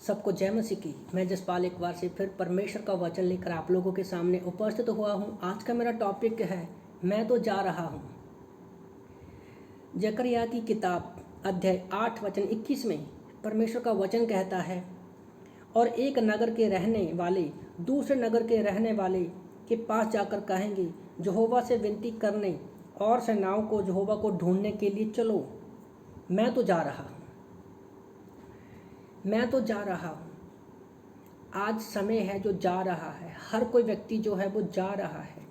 सबको जय मसीह की। मैं जसपाल एक बार से फिर परमेश्वर का वचन लेकर आप लोगों के सामने उपस्थित हुआ हूँ। आज का मेरा टॉपिक है, मैं तो जा रहा हूँ। जकरिया की किताब अध्याय 8 वचन 21 में परमेश्वर का वचन कहता है, और एक नगर के रहने वाले दूसरे नगर के रहने वाले के पास जाकर कहेंगे, यहोवा से विनती करने और सेनाओं को यहोवा को ढूंढने के लिए चलो। मैं तो जा रहा हूँ, मैं तो जा रहा हूँ। आज समय है जो जा रहा है। हर कोई व्यक्ति जो है वो जा रहा है।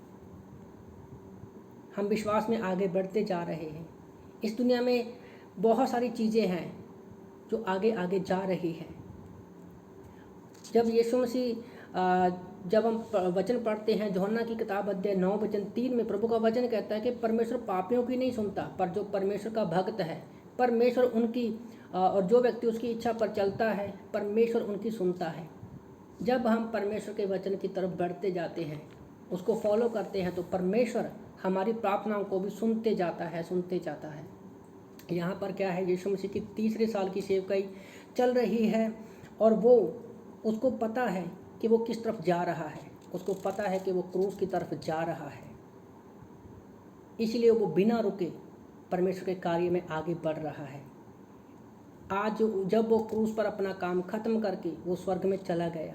हम विश्वास में आगे बढ़ते जा रहे हैं। इस दुनिया में बहुत सारी चीज़ें हैं जो आगे आगे जा रही हैं। जब यीशु मसीह जब हम वचन पढ़ते हैं, यूहन्ना की किताब अध्याय 9 वचन 3 में प्रभु का वचन कहता है कि परमेश्वर पापियों की नहीं सुनता, पर जो परमेश्वर का भक्त है, परमेश्वर उनकी और जो व्यक्ति उसकी इच्छा पर चलता है, परमेश्वर उनकी सुनता है। जब हम परमेश्वर के वचन की तरफ बढ़ते जाते हैं, उसको फॉलो करते हैं, तो परमेश्वर हमारी प्रार्थनाओं को भी सुनते जाता है। यहाँ पर क्या है, यीशु मसीह की तीसरे साल की सेवकाई चल रही है और वो उसको पता है कि वो किस तरफ जा रहा है। उसको पता है कि वो क्रूस की तरफ जा रहा है, इसलिए वो बिना रुके परमेश्वर के कार्य में आगे बढ़ रहा है। आज जब वो क्रूस पर अपना काम खत्म करके वो स्वर्ग में चला गया,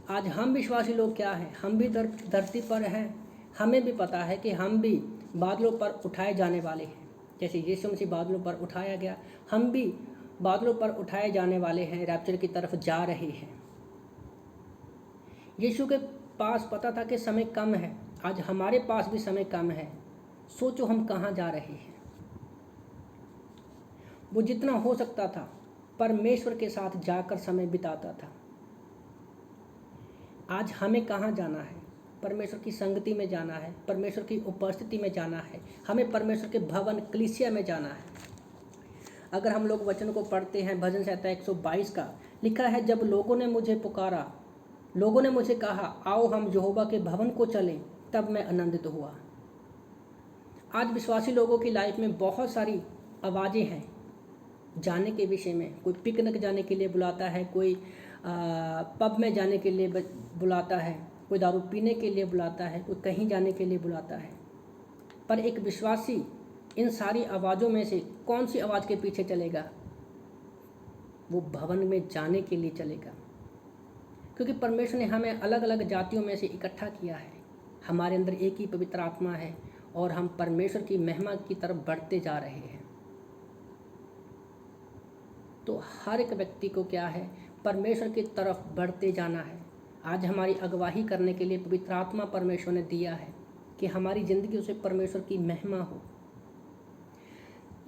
आज हम विश्वासी लोग क्या हैं, हम भी धरती पर हैं। हमें भी पता है कि हम भी बादलों पर उठाए जाने वाले हैं। जैसे यीशु मसीह बादलों पर उठाया गया, हम भी बादलों पर उठाए जाने वाले हैं, रैप्चर की तरफ जा रहे हैं। यीशु के पास पता था कि समय कम है, आज हमारे पास भी समय कम है। सोचो हम कहाँ जा रहे हैं। वो जितना हो सकता था परमेश्वर के साथ जाकर समय बिताता था। आज हमें कहाँ जाना है? परमेश्वर की संगति में जाना है, परमेश्वर की उपस्थिति में जाना है, हमें परमेश्वर के भवन कलीसिया में जाना है। अगर हम लोग वचन को पढ़ते हैं, भजन संहिता 122 का लिखा है, जब लोगों ने मुझे पुकारा, लोगों ने मुझे कहा, आओ हम यहोवा के भवन को चलें, तब मैं आनंदित हुआ। आज विश्वासी लोगों की लाइफ में बहुत सारी आवाज़ें हैं जाने के विषय में। कोई पिकनिक जाने के लिए बुलाता है, कोई पब में जाने के लिए बुलाता है, कोई दारू पीने के लिए बुलाता है, कोई कहीं जाने के लिए बुलाता है। पर एक विश्वासी इन सारी आवाज़ों में से कौन सी आवाज़ के पीछे चलेगा? वो भवन में जाने के लिए चलेगा, क्योंकि परमेश्वर ने हमें अलग अलग जातियों में से इकट्ठा किया है। हमारे अंदर एक ही पवित्र आत्मा है और हम परमेश्वर की महिमा की तरफ बढ़ते जा रहे हैं। तो हर एक व्यक्ति को क्या है, परमेश्वर की तरफ बढ़ते जाना है। आज हमारी अगुवाई करने के लिए पवित्र आत्मा परमेश्वर ने दिया है कि हमारी ज़िंदगी से परमेश्वर की महिमा हो।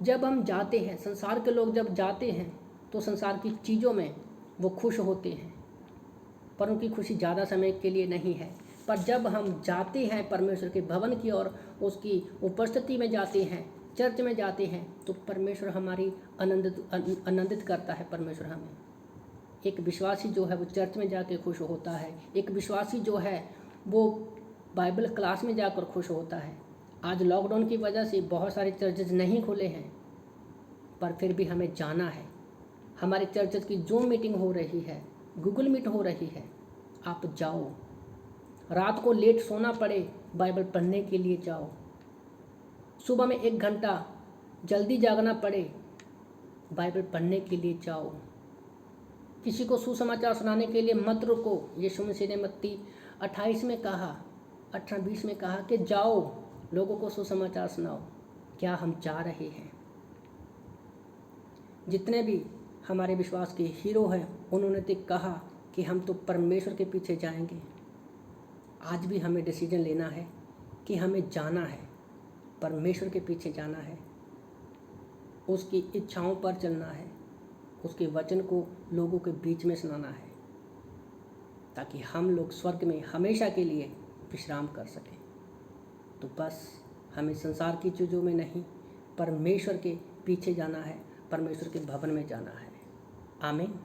जब हम जाते हैं, संसार के लोग जब जाते हैं तो संसार की चीज़ों में वो खुश होते हैं, पर उनकी खुशी ज़्यादा समय के लिए नहीं है। पर जब हम जाते हैं परमेश्वर के भवन की ओर, उसकी उपस्थिति में जाते हैं, चर्च में जाते हैं, तो परमेश्वर हमारी आनंदित करता है। परमेश्वर हमें, एक विश्वासी जो है वो चर्च में जाके खुश होता है। एक विश्वासी जो है वो बाइबल क्लास में जाकर खुश होता है। आज लॉकडाउन की वजह से बहुत सारे चर्चेज नहीं खुले हैं, पर फिर भी हमें जाना है। हमारे चर्चेज की जूम मीटिंग हो रही है, गूगल मीट हो रही है, आप जाओ। रात को लेट सोना पड़े, बाइबल पढ़ने के लिए जाओ। सुबह में 1 घंटा जल्दी जागना पड़े, बाइबल पढ़ने के लिए जाओ। किसी को सुसमाचार सुनाने के लिए मत रुको। यीशु मसीह ने मत्ती 28 में कहा, 18-20 में कहा कि जाओ, लोगों को सुसमाचार सुनाओ। क्या हम जा रहे हैं? जितने भी हमारे विश्वास के हीरो हैं, उन्होंने तो कहा कि हम तो परमेश्वर के पीछे जाएंगे। आज भी हमें डिसीजन लेना है कि हमें जाना है, परमेश्वर के पीछे जाना है, उसकी इच्छाओं पर चलना है, उसके वचन को लोगों के बीच में सुनाना है, ताकि हम लोग स्वर्ग में हमेशा के लिए विश्राम कर सकें। तो बस हमें संसार की चीज़ों में नहीं, परमेश्वर के पीछे जाना है, परमेश्वर के भवन में जाना है। आमीन।